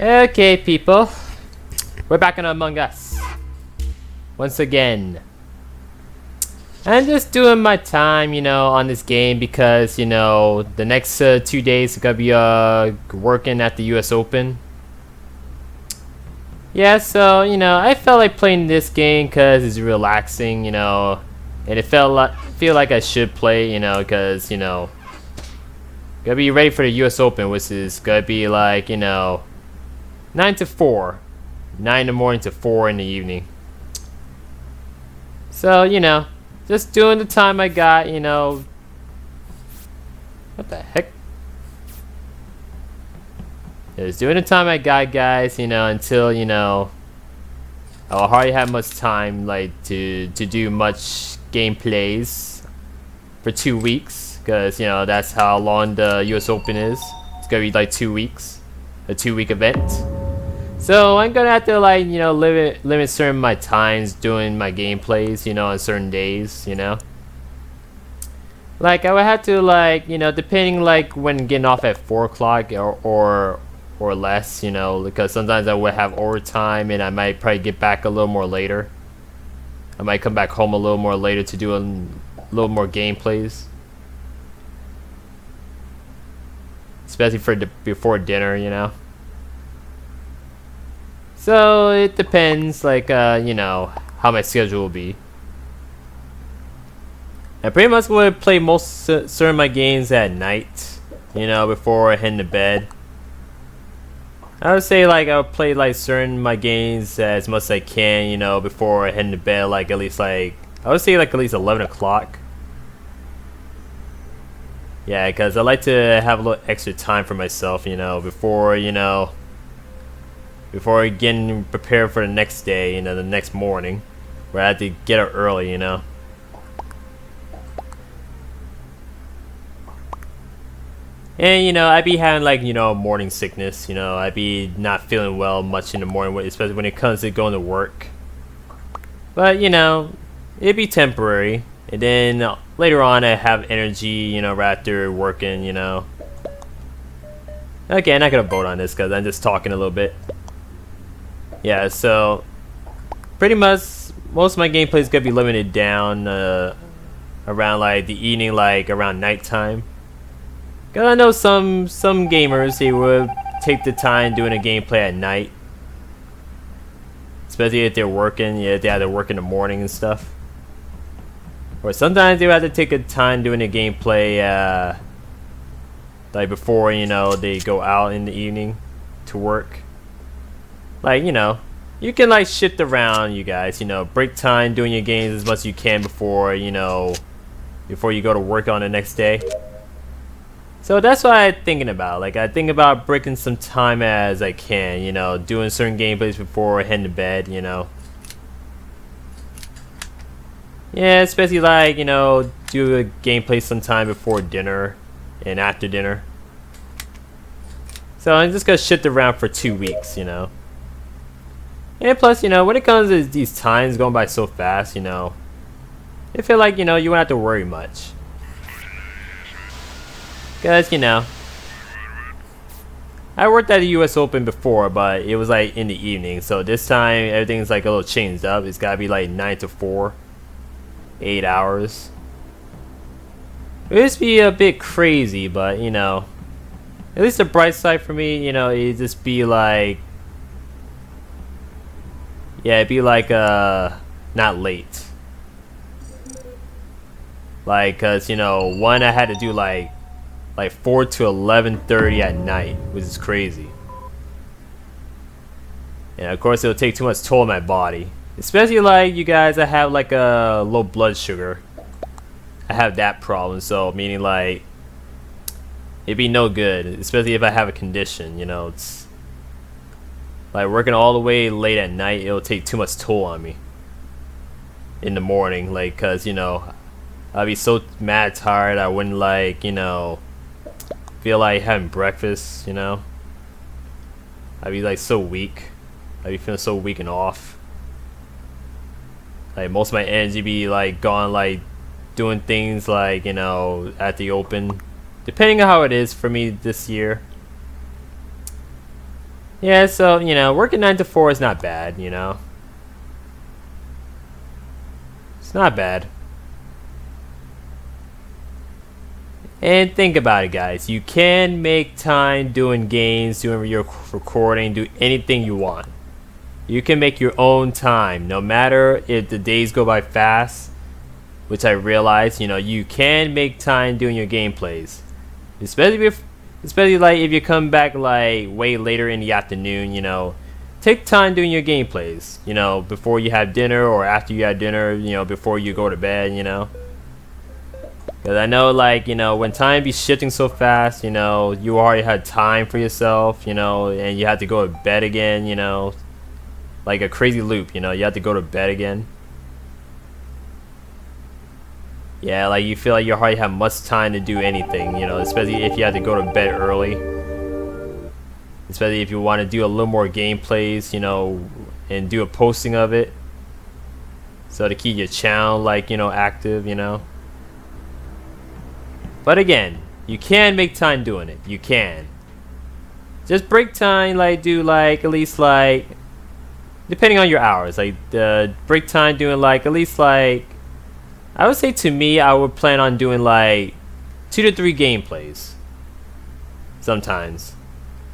Okay, people, we're back in Among Us once again. I'm just doing my time, on this game because, the next 2 days I'm gonna be working at the US Open. Yeah, so I felt like playing this game because it's relaxing, and it feel like I should play, because gonna be ready for the US Open, which is gonna be like 9 to 4. 9 in the morning to 4 in the evening. So, just doing the time I got, What the heck? Just doing the time I got, guys, until, I'll hardly have much time, like, to do much gameplays for 2 weeks. Because, that's how long the US Open is. It's gonna be like 2 weeks. A 2-week event. So I'm gonna have to limit certain my times doing my gameplays, on certain days, Like I would have to depending when getting off at 4 o'clock or less, because sometimes I would have overtime and I might probably get back a little more later. I might come back home a little more later to do a little more gameplays. Especially for before dinner, So it depends, how my schedule will be. I pretty much would play most certain of my games at night, before heading to bed. I would say I would play certain of my games as much as I can, before heading to bed, at least I would say at least 11 o'clock. Yeah, because I like to have a little extra time for myself, before getting prepared for the next day, the next morning, where I have to get up early, And, I'd be having, morning sickness, I'd be not feeling well much in the morning, especially when it comes to going to work. But, it'd be temporary. And then later on, I have energy, right after working, Okay, I'm not gonna vote on this because I'm just talking a little bit. Yeah, so pretty much most of my gameplay is gonna be limited down around the evening, around nighttime. Cause I know some gamers, they would take the time doing a gameplay at night, especially if they're working. Yeah, they have to work in the morning and stuff. Or sometimes they have to take a time doing a gameplay before they go out in the evening to work. You can shift around, you guys, break time doing your games as much as you can before before you go to work on the next day. So that's what I'm thinking about. I think about breaking some time as I can, doing certain gameplays before heading to bed, Yeah, especially do a gameplay sometime before dinner and after dinner. So I'm just gonna shift around for 2 weeks, And plus, when it comes to these times going by so fast, I feel like, you won't have to worry much. Cause, I worked at the US Open before, but it was in the evening. So this time, everything's a little changed up. It's gotta be 9 to 4. 8 hours. It used to be a bit crazy, but, at least the bright side for me, it'd just be yeah, it'd be not late. Cause, one I had to do 4 to 11:30 at night, which is crazy. And of course it'll take too much toll on my body. Especially you guys, I have a low blood sugar. I have that problem, so meaning it'd be no good, especially if I have a condition, it's working all the way late at night, it'll take too much toll on me in the morning, cause I'd be so mad tired, I wouldn't feel like having breakfast, I'd be so weak. I'd be feeling so weak and off. Most of my energy be gone doing things at the open, depending on how it is for me this year. Yeah, so, you know, working 9 to 4 is not bad, you know. It's not bad. And think about it, guys. You can make time doing games, doing your recording, do anything you want. You can make your own time, no matter if the days go by fast, which I realize, you know, you can make time doing your gameplays. Especially like if you come back like way later in the afternoon, you know, take time doing your gameplays, you know, before you have dinner or after you have dinner, you know, before you go to bed, you know. Because I know, like, you know, when time be shifting so fast, you know, you already had time for yourself, you know, and you have to go to bed again, you know. Like a crazy loop, you know, you have to go to bed again. Yeah, like you feel like you hardly have much time to do anything, you know, especially if you have to go to bed early. Especially if you want to do a little more gameplays, you know, and do a posting of it. So to keep your channel, like, you know, active, you know. But again, you can make time doing it. You can. Just break time, like, do, like, at least, like, depending on your hours. Like, break time doing, like, at least, like, I would say to me, I would plan on doing, like, 2 to 3 gameplays. Sometimes.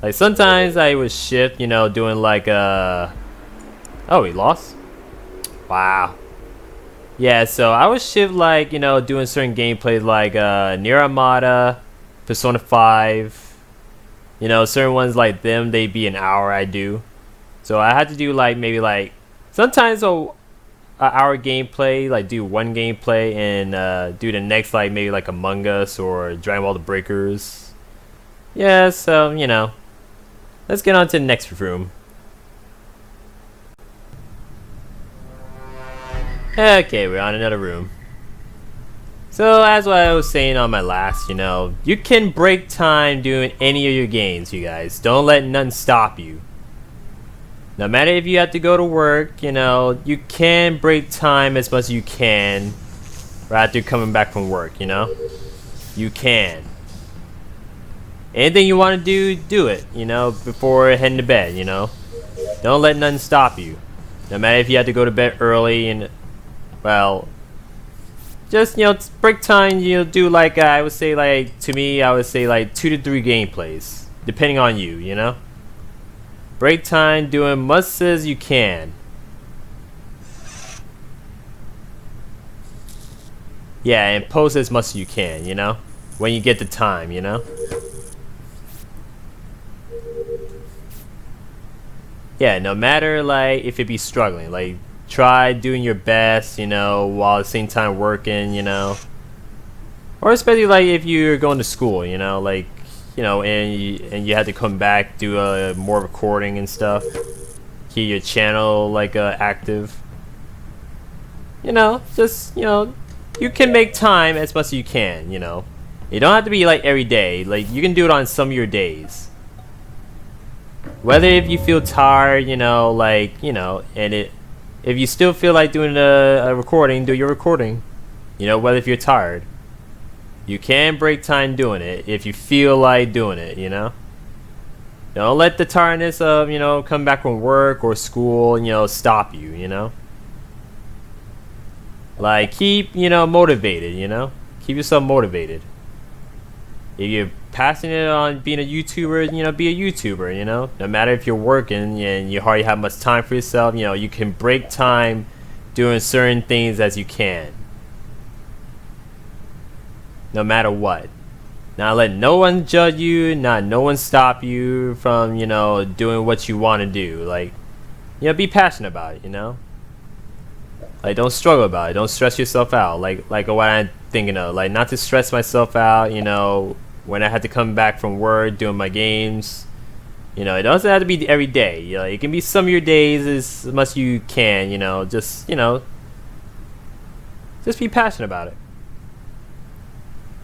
Like, sometimes I would shift, you know, doing, like, oh, we lost? Wow. Yeah, so I would shift, like, you know, doing certain gameplays like Nier Automata, Persona 5. You know, certain ones like them, they be an hour I do. So I had to do like maybe like sometimes an hour gameplay, like do one gameplay and do the next like maybe like Among Us or Dragon Ball The Breakers. Yeah, so you know, let's get on to the next room. Okay, we're on another room. So as what I was saying on my last, you know, you can break time doing any of your games, you guys. Don't let nothing stop you. No matter if you have to go to work, you know, you can break time as much as you can right after coming back from work, you know. You can. Anything you want to do, do it, you know, before heading to bed, you know. Don't let nothing stop you. No matter if you have to go to bed early and, well, just, you know, break time, you know, do like, I would say like, to me, I would say like 2 to 3 gameplays, depending on you, you know. Break time doing much as you can. Yeah, and post as much as you can, you know, when you get the time, you know. Yeah, no matter like if it be struggling, like try doing your best, you know, while at the same time working, you know. Or especially like if you're going to school, you know, like, you know, and you had to come back, do more recording and stuff, keep your channel like active. You know, just, you know, you can make time as much as you can, you know. You don't have to be like every day. Like you can do it on some of your days. Whether if you feel tired, you know, like, you know, and if you still feel like doing a recording, do your recording. You know, whether if you're tired. You can break time doing it if you feel like doing it, you know. Don't let the tiredness of, you know, come back from work or school, you know, stop you, you know. Like, keep, you know, motivated, you know. Keep yourself motivated. If you're passionate on being a YouTuber, you know, be a YouTuber, you know. No matter if you're working and you hardly have much time for yourself, you know, you can break time doing certain things as you can. No matter what. Not let no one judge you, not no one stop you from, you know, doing what you want to do. Like, you know, be passionate about it, you know. Like, don't struggle about it. Don't stress yourself out. Like what I'm thinking of. Like, not to stress myself out, you know, when I had to come back from work doing my games. You know, it doesn't have to be every day. You know, it can be some of your days as much as you can, you know. Just, you know, just be passionate about it.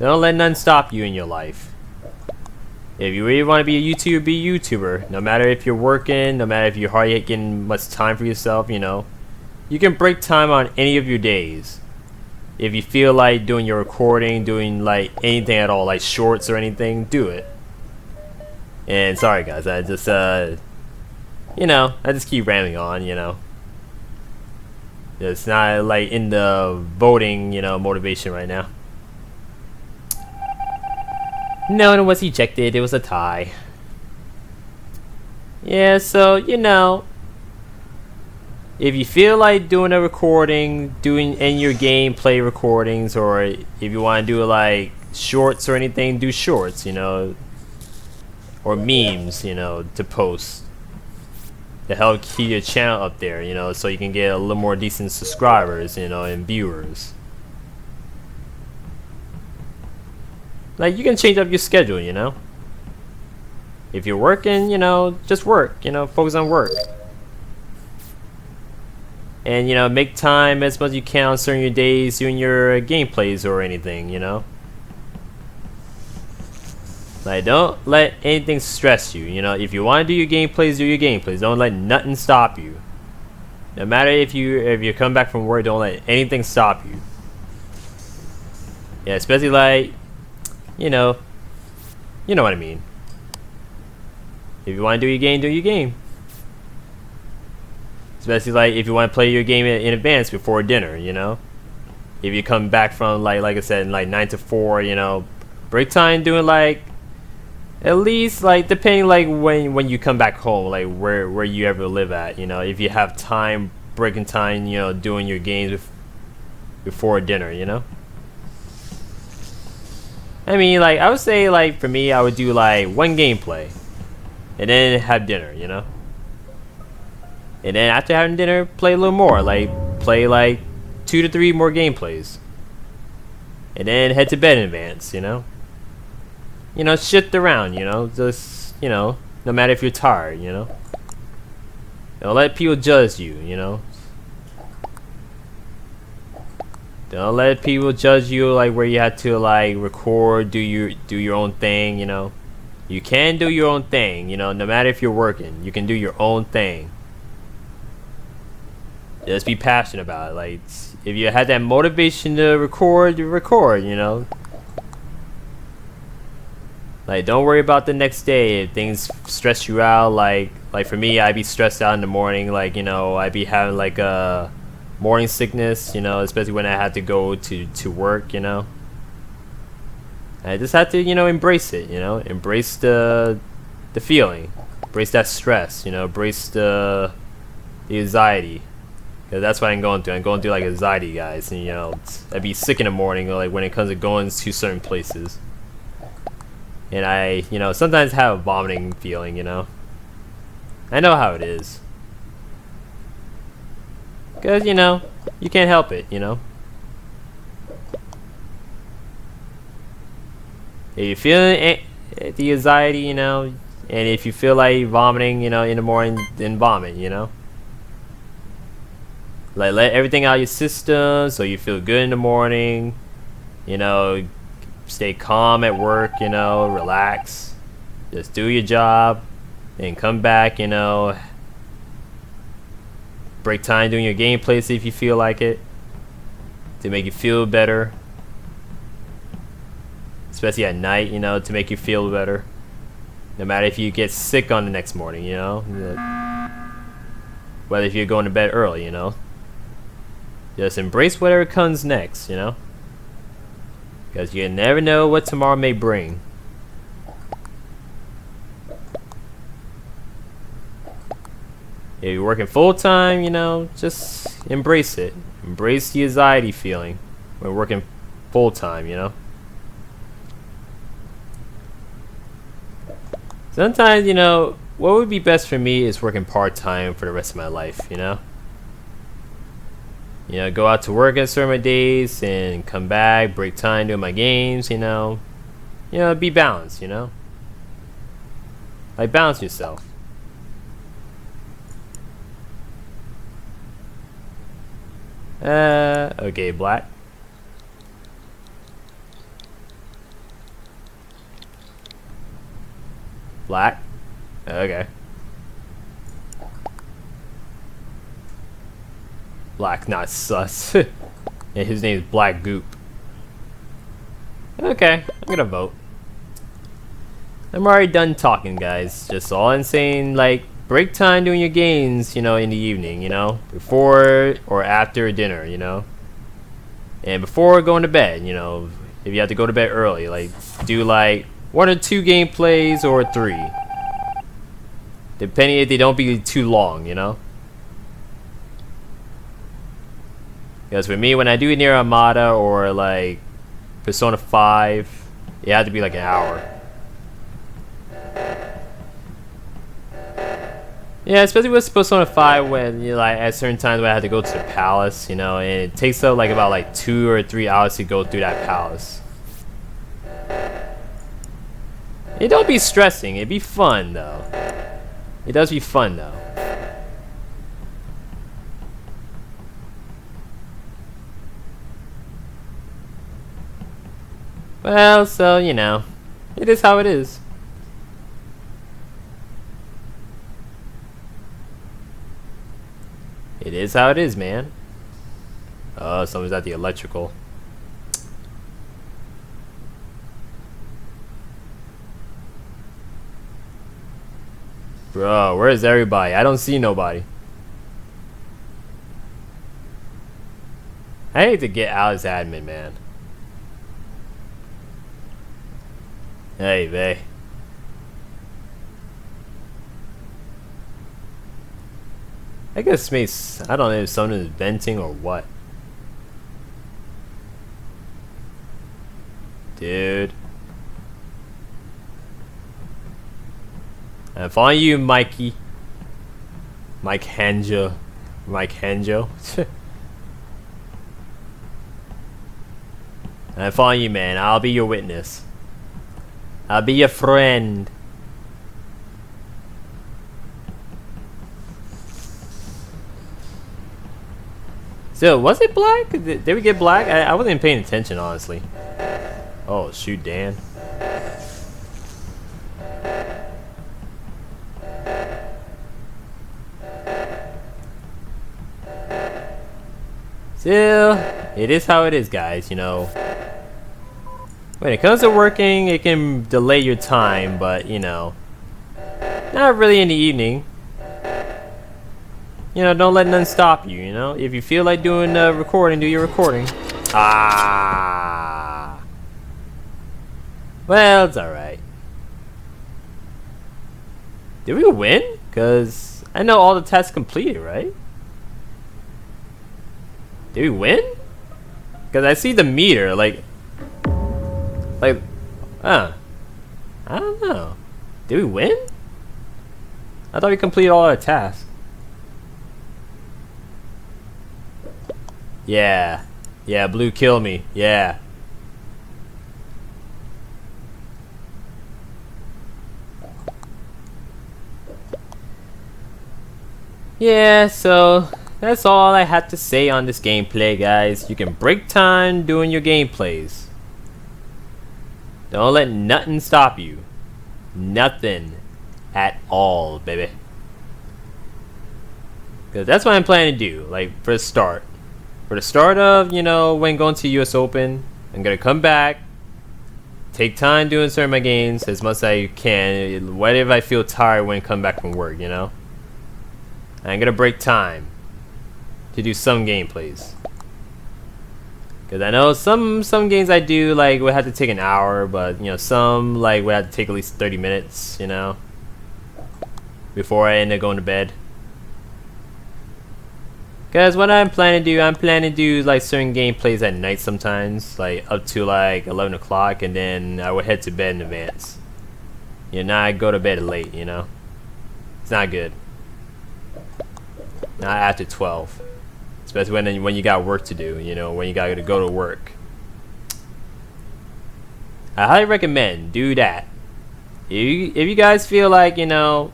Don't let none stop you in your life. If you really want to be a YouTuber, be a YouTuber. No matter if you're working, no matter if you're hardly getting much time for yourself, you know. You can break time on any of your days. If you feel like doing your recording, doing like anything at all, like shorts or anything, do it. And sorry guys, I just you know, I just keep rambling on, you know. It's not like in the voting, you know, motivation right now. No one was ejected, it was a tie. Yeah, so, you know, if you feel like doing a recording, doing in your gameplay recordings, or if you want to do like shorts or anything, do shorts, you know, or memes, you know, to post to help keep your channel up there, you know, so you can get a little more decent subscribers, you know, and viewers. Like, you can change up your schedule, you know. If you're working, you know, just work, you know, focus on work. And, you know, make time as much as you can on certain your days doing your gameplays or anything, you know. Like, don't let anything stress you, you know. If you want to do your gameplays, do your gameplays. Don't let nothing stop you. No matter if you come back from work, don't let anything stop you. Yeah, especially like, you know what I mean. If you want to do your game, do your game. Especially like if you want to play your game in advance before dinner, you know. If you come back from like I said, like 9 to 4, you know, break time doing like at least like depending like when you come back home, like where you ever live at, you know. If you have time, breaking time, you know, doing your games before dinner, you know. I mean, like I would say like for me, I would do like one gameplay, and then have dinner, you know. And then after having dinner, play a little more. Like, play like 2 to 3 more gameplays. And then head to bed in advance, you know? You know, shift around, you know? Just, you know, no matter if you're tired, you know? Don't let people judge you, you know? Don't let people judge you, like, where you have to, like, record, do your own thing, you know? You can do your own thing, you know? No matter if you're working, you can do your own thing. Just be passionate about it. Like, if you had that motivation to record, you record, you know. Like, don't worry about the next day if things stress you out. Like for me, I'd be stressed out in the morning. Like, you know, I'd be having like a morning sickness, you know, especially when I had to go to work, you know. I just had to, you know, embrace it, you know, embrace the feeling, embrace that stress, you know, embrace the anxiety. Cause that's what I'm going through. I'm going through like anxiety, guys, and you know, I'd be sick in the morning, like when it comes to going to certain places. And I, you know, sometimes have a vomiting feeling, you know. I know how it is. Cause you know, you can't help it, you know. If you're feeling the anxiety, you know, and if you feel like vomiting, you know, in the morning, then vomit, you know. Like, let everything out of your system so you feel good in the morning. You know, stay calm at work, you know, relax. Just do your job. Then come back, you know. Break time doing your gameplays if you feel like it. To make you feel better. Especially at night, you know, to make you feel better. No matter if you get sick on the next morning, you know. Whether if you're going to bed early, you know. Just embrace whatever comes next, you know? Because you never know what tomorrow may bring. If you're working full-time, you know, just embrace it. Embrace the anxiety feeling when working full-time, you know? Sometimes, you know, what would be best for me is working part-time for the rest of my life, you know? You know, go out to work on certain days and come back, break time doing my games, you know. You know, be balanced, you know. Like, balance yourself. Okay, black. Black? Okay. Black, not sus. Yeah, his name is Black Goop. Okay, I'm gonna vote. I'm already done talking, guys. Just all I'm saying, like, break time doing your games, you know, in the evening, you know, before or after dinner, you know, and before going to bed, you know, if you have to go to bed early, like do like 1 or 2 gameplays or 3, depending if they don't be too long, you know. Because for me, when I do Nier Automata or like Persona 5, it had to be like an hour. Yeah, especially with Persona 5 when you know, like at certain times when I had to go to the palace, you know, and it takes up like about like 2 or 3 hours to go through that palace. It don't be stressing, it be fun though. It does be fun though. Well, so you know, it is how it is. It is how it is, man. Oh, someone's at the electrical. Bro, where is everybody? I don't see nobody. I need to get out as admin, man. Hey, bae. I guess makes, I don't know if someone is venting or what. Dude. I'm following you, Mikey. Mike Hanjo. Mike Hanjo. I'm following you, man. I'll be your witness. I'll be your friend. So, was it black? Did we get black? I wasn't paying attention, honestly. Oh, shoot, Dan. Still, it is how it is, guys, you know. When it comes to working, it can delay your time, but, you know, not really in the evening. You know, don't let nothing stop you, you know? If you feel like doing recording, do your recording. Ah. Well, it's alright. Did we win? Because I know all the tests completed, right? Did we win? Because I see the meter, like, I don't know. Did we win? I thought we completed all our tasks. Yeah. Yeah, blue kill me. Yeah. Yeah, so that's all I had to say on this gameplay, guys. You can break time doing your gameplays. Don't let nothing stop you. Nothing at all, baby. Because that's what I'm planning to do, like, for the start. For the start of, you know, when going to US Open, I'm going to come back, take time doing certain my games as much as I can. What if I feel tired when I come back from work, you know? I'm going to break time to do some gameplays. Because I know some games I do, like, would have to take an hour, but, you know, some, like, would have to take at least 30 minutes, you know, before I end up going to bed. Because what I'm planning to do, like, certain gameplays at night sometimes, like, up to, like, 11 o'clock, and then I would head to bed in advance. You know, now I go to bed late, you know. It's not good. Not after 12. Especially when you got work to do, you know, when you got to go to work. I highly recommend do that. If you guys feel like, you know,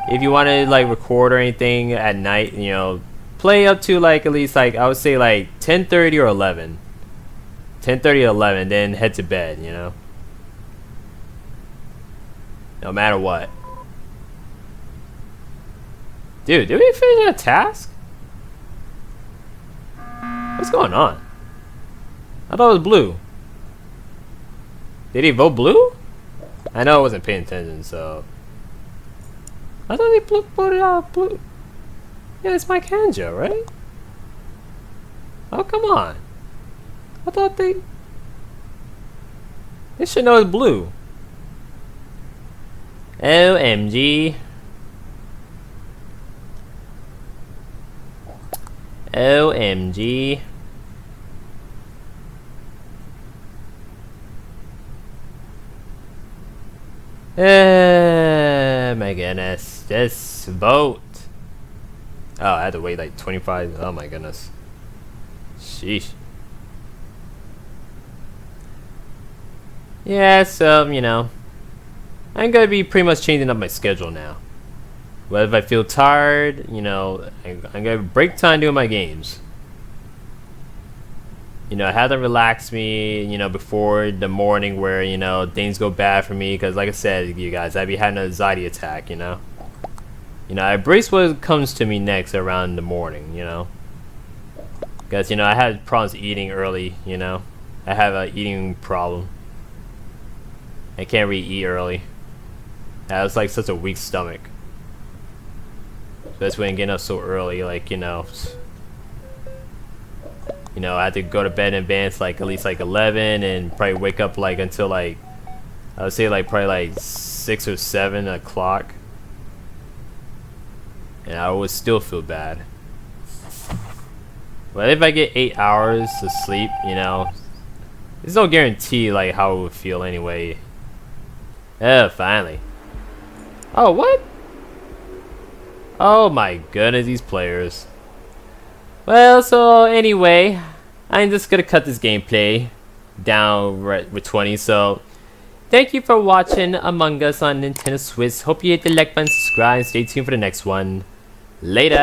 if you want to like record or anything at night, you know, play up to like at least like I would say like 10:30 or 11. 10:30 or 11, then head to bed, you know. No matter what. Dude, did we finish that task? What's going on? I thought it was blue. Did he vote blue? I know I wasn't paying attention, so. I thought they put it out blue. Yeah, it's my Kanjo, right? Oh, come on. I thought they should know it's blue. OMG. OMG. My goodness. Just vote. Oh, I had to wait like 25. Oh my goodness. Sheesh. Yeah, so, you know, I'm gonna be pretty much changing up my schedule now. But if I feel tired, you know, I'm gonna break time doing my games. You know, I have to relax me, you know, before the morning where, you know, things go bad for me. Because like I said, you guys, I'd be having an anxiety attack, you know. You know, I brace what comes to me next around the morning, you know. Because, you know, I had problems eating early, you know. I have a eating problem. I can't really eat early. I was like such a weak stomach. That's when getting up so early, like, you know, I had to go to bed in advance, like at least like 11, and probably wake up like until like, I would say like probably like 6 or 7 o'clock, and I would still feel bad. But if I get 8 hours of sleep, you know, there's no guarantee like how it would feel anyway. Oh, finally. Oh, what? Oh my goodness, these players. Well, so anyway, I'm just gonna cut this gameplay down right with 20. So, thank you for watching Among Us on Nintendo Switch. Hope you hit the like button, subscribe, and stay tuned for the next one. Later!